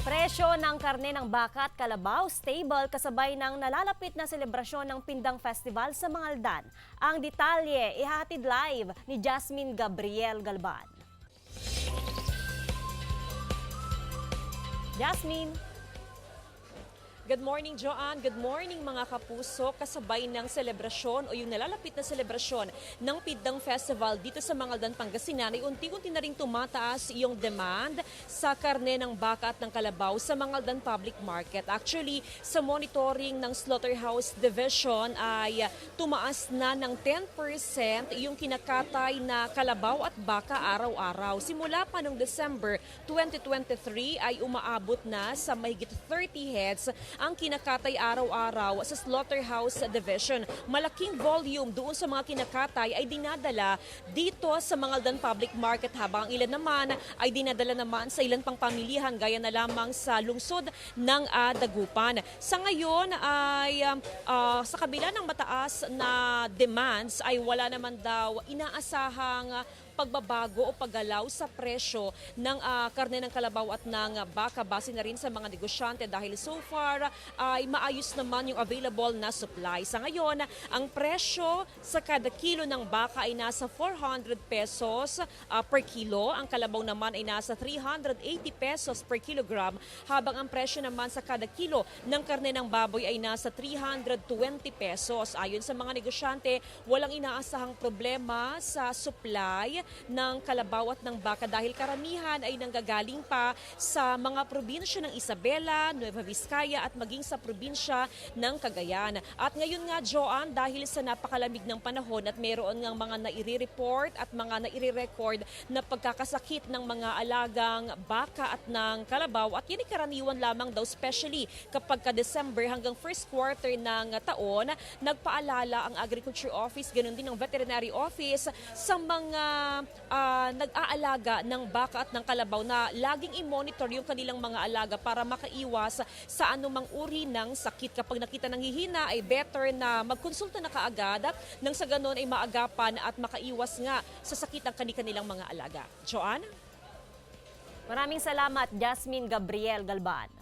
Presyo ng karne ng baka at kalabaw stable kasabay ng nalalapit na selebrasyon ng Pindang Festival sa Mangaldan. Ang detalye ihatid live ni Jasmine Gabriel Galban. Jasmine. Good morning, Joanne. Good morning, mga kapuso. Kasabay ng selebrasyon o yung nalalapit na selebrasyon ng Pindang Festival dito sa Mangaldan, Pangasinan ay unti-unti na rin tumataas yung demand sa karne ng baka at ng kalabaw sa Mangaldan Public Market. Actually, sa monitoring ng Slaughterhouse Division ay tumaas na ng 10% yung kinakatay na kalabaw at baka araw-araw. Simula pa noong December 2023 ay umaabot na sa mahigit 30 heads ang kinakatay araw-araw sa Slaughterhouse Division. Malaking volume doon sa mga kinakatay ay dinadala dito sa Mangaldan Public Market, habang ang ilan naman ay dinadala naman sa ilan pang pamilihan gaya na lamang sa lungsod ng Dagupan. Sa ngayon ay sa kabila ng mataas na demands ay wala naman daw inaasahang pagbabago o paggalaw sa presyo ng karne ng kalabaw at ng baka, base na rin sa mga negosyante dahil so far ay maayos naman yung available na supply. Sa ngayon, ang presyo sa kada kilo ng baka ay nasa 400 pesos per kilo. Ang kalabaw naman ay nasa 380 pesos per kilogram, habang ang presyo naman sa kada kilo ng karne ng baboy ay nasa 320 pesos. Ayon sa mga negosyante, walang inaasahang problema sa supply ng kalabaw at ng baka dahil karamihan ay nanggagaling pa sa mga probinsya ng Isabela, Nueva Vizcaya at maging sa probinsya ng Cagayan. At ngayon nga, Joanne, dahil sa napakalamig ng panahon at meron ngang mga naire-report at mga naire-record na pagkakasakit ng mga alagang baka at ng kalabaw, at yan ay karaniwan lamang daw, especially kapag ka-December hanggang first quarter ng taon, nagpaalala ang Agriculture Office, ganun din ang Veterinary Office sa mga nag-aalaga ng baka at ng kalabaw na laging i-monitor yung kanilang mga alaga para makaiwas sa anumang uri ng sakit. Kapag nakita ng hihina ay better na magkonsulta na kaagad nang sa ganon ay maagapan at makaiwas nga sa sakit ng kanilang mga alaga. Joanne? Maraming salamat, Jasmine Gabriel Galban.